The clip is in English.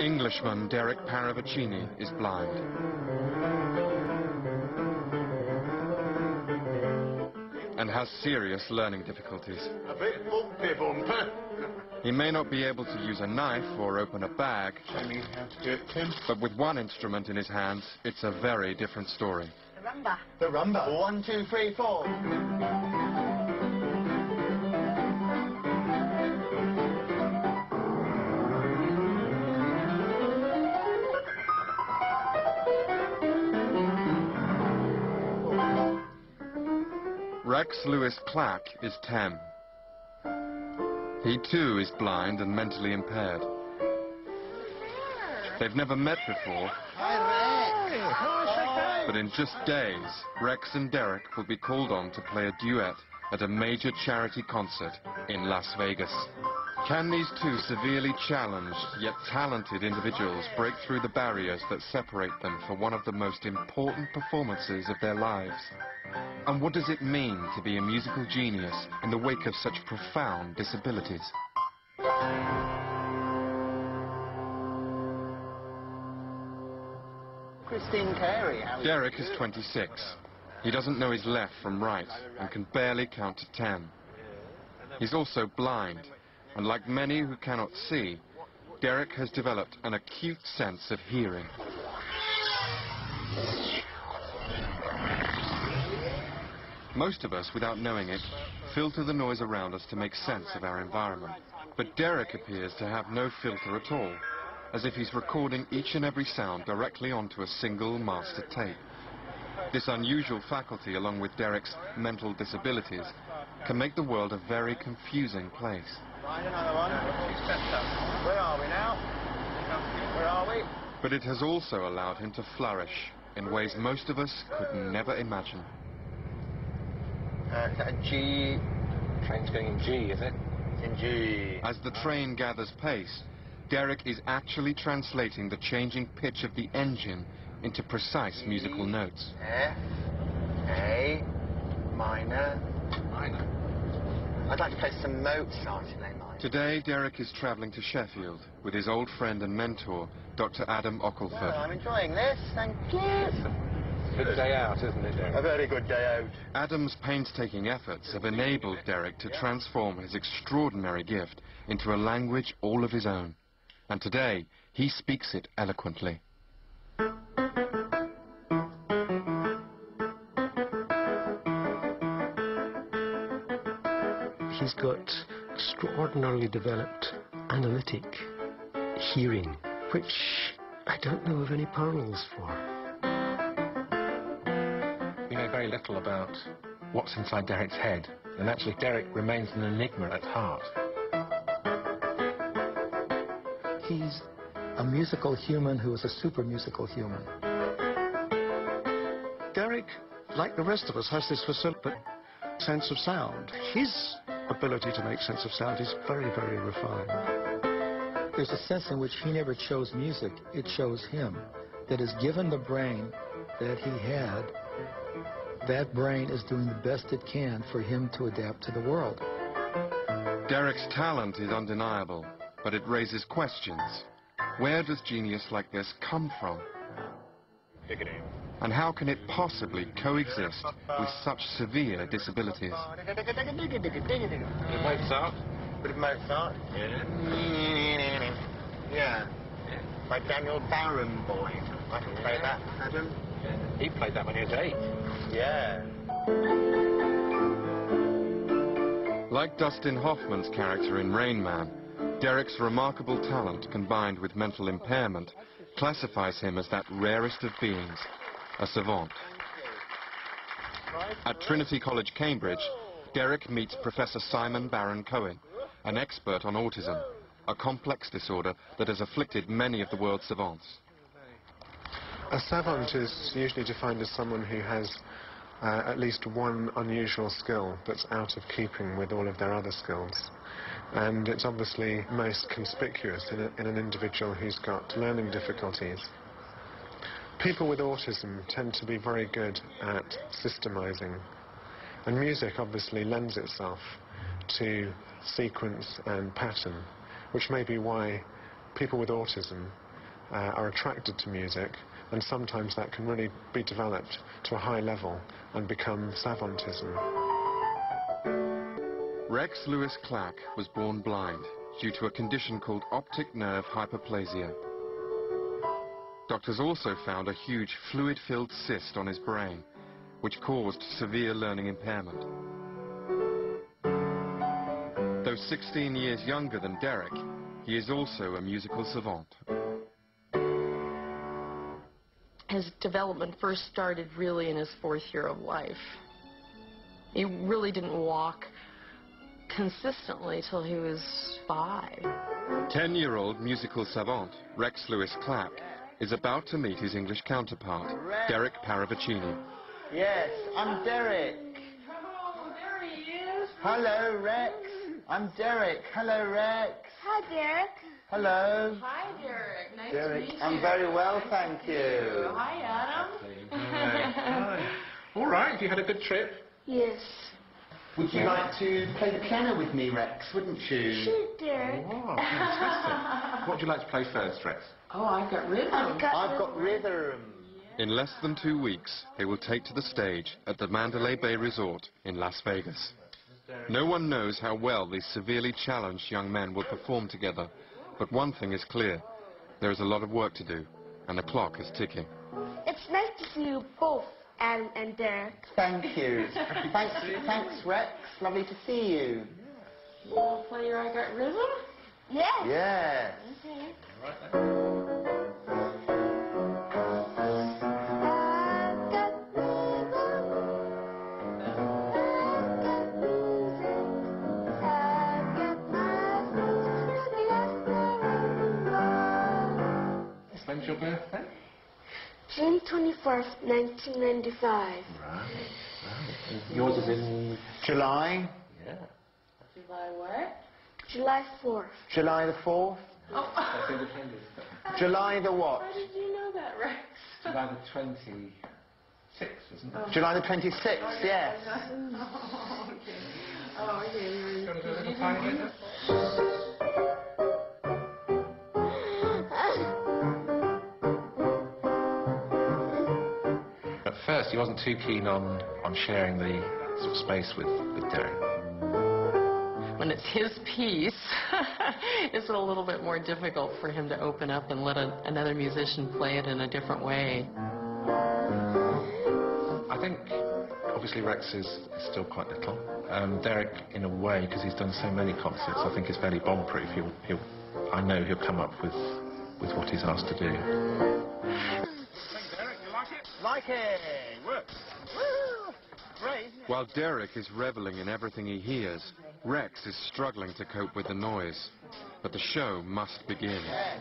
Englishman Derek Paravicini is blind. And has serious learning difficulties. A bit bumpy, bumper. He may not be able to use a knife or open a bag, Show me how to do it, Tim. but with one instrument in his hands, it's a very different story. The rumba. The rumba. 1, 2, 3, 4. Rex Lewis Clack is 10. He too is blind and mentally impaired. They've never met before, but in just days, Rex and Derek will be called on to play a duet at a major charity concert in Las Vegas. Can these two severely challenged yet talented individuals break through the barriers that separate them for one of the most important performances of their lives? And what does it mean to be a musical genius in the wake of such profound disabilities? Christine Carey. Derek is 26. He doesn't know his left from right and can barely count to 10. He's also blind, and like many who cannot see, Derek has developed an acute sense of hearing. Most of us, without knowing it, filter the noise around us to make sense of our environment. But Derek appears to have no filter at all, as if he's recording each and every sound directly onto a single master tape. This unusual faculty, along with Derek's mental disabilities, can make the world a very confusing place. Right, another one. Where are we now? Where are we? But it has also allowed him to flourish in ways most of us could never imagine. Is that a G? Train's going in G, is it? It's in G. As the train gathers pace, Derek is actually translating the changing pitch of the engine into precise musical notes. F, A, minor. Minor. I'd like to play some Mozart in A minor. Today, Derek is travelling to Sheffield with his old friend and mentor, Dr. Adam Well, Ockleford. I'm enjoying this, thank you. Good day out, isn't it, Derek? A very good day out. Adam's painstaking efforts have enabled Derek to transform his extraordinary gift into a language all of his own. And today, he speaks it eloquently. He's got extraordinarily developed analytic hearing, which I don't know of any parallels for. We know very little about what's inside Derek's head, and actually Derek remains an enigma at heart. He's a musical human who is a super musical human. Derek, like the rest of us, has this facility sense of sound. His ability to make sense of sound is very, very refined. There's a sense in which he never chose music, it chose him. That is, given the brain that he had, that brain is doing the best it can for him to adapt to the world. Derek's talent is undeniable, but it raises questions. Where does genius like this come from? And how can it possibly coexist with such severe disabilities? Bit of Mozart? Bit of Mozart? Yeah. Yeah. By Daniel Barenboim. I can play that, Adam. He played that when he was 8. Yeah. Like Dustin Hoffman's character in Rain Man, Derek's remarkable talent combined with mental impairment classifies him as that rarest of beings, a savant. At Trinity College, Cambridge, Derek meets Professor Simon Baron-Cohen, an expert on autism, a complex disorder that has afflicted many of the world's savants. A savant is usually defined as someone who has at least one unusual skill that's out of keeping with all of their other skills. And it's obviously most conspicuous in an individual who's got learning difficulties. People with autism tend to be very good at systemizing, and music obviously lends itself to sequence and pattern, which may be why people with autism are attracted to music, and sometimes that can really be developed to a high level and become savantism. Rex Lewis Clack was born blind due to a condition called optic nerve hyperplasia. Doctors also found a huge fluid-filled cyst on his brain, which caused severe learning impairment. Though 16 years younger than Derek, he is also a musical savant. His development first started really in his 4th year of life. He really didn't walk consistently till he was 5. 10-year-old musical savant Rex Lewis Clack is about to meet his English counterpart, Derek Paravicini. Yes, I'm Derek. Oh, there he is. Hello, Rex. I'm Derek. Hello, Rex. Hi, Derek. Hello. Hi, Derek. Nice Derek, to meet you. I'm very well, thank you. Hi, Adam. Hi. All right, have you had a good trip? Yes. Would you like to play the piano with me, Rex, wouldn't you? Sure, Derek. Oh, fantastic. What would you like to play first, Rex? Oh, I've got rhythm. I've got rhythm. In less than 2 weeks, they will take to the stage at the Mandalay Bay Resort in Las Vegas. No one knows how well these severely challenged young men will perform together, but one thing is clear. There is a lot of work to do, and the clock is ticking. It's nice to see you both, Adam and Derek. Thank you. Thanks, Rex. Lovely to see you. You want to play your I Got Rhythm? Yes. Yes. Okay. When's your birthday? June 21st, 1995. Right. Yours is in... July. Yeah. July what? July 4th. July the 4th. Oh. That's Independence Day. July the what? How did you know that, Rex? July the 26th, isn't it? July the 26th, yes. Oh, okay. Oh, okay. You want to do a little tiny bit? At first, he wasn't too keen on sharing the sort of space with Derek. When it's his piece, it's a little bit more difficult for him to open up and let another musician play it in a different way. I think, obviously, Rex is still quite little. Derek, in a way, because he's done so many concerts, I think is fairly bomb-proof. I know he'll come up with what he's asked to do. Derek, you like it? Like it. Works. Woo! Great, isn't it? While Derek is reveling in everything he hears, Rex is struggling to cope with the noise. But the show must begin. Yeah.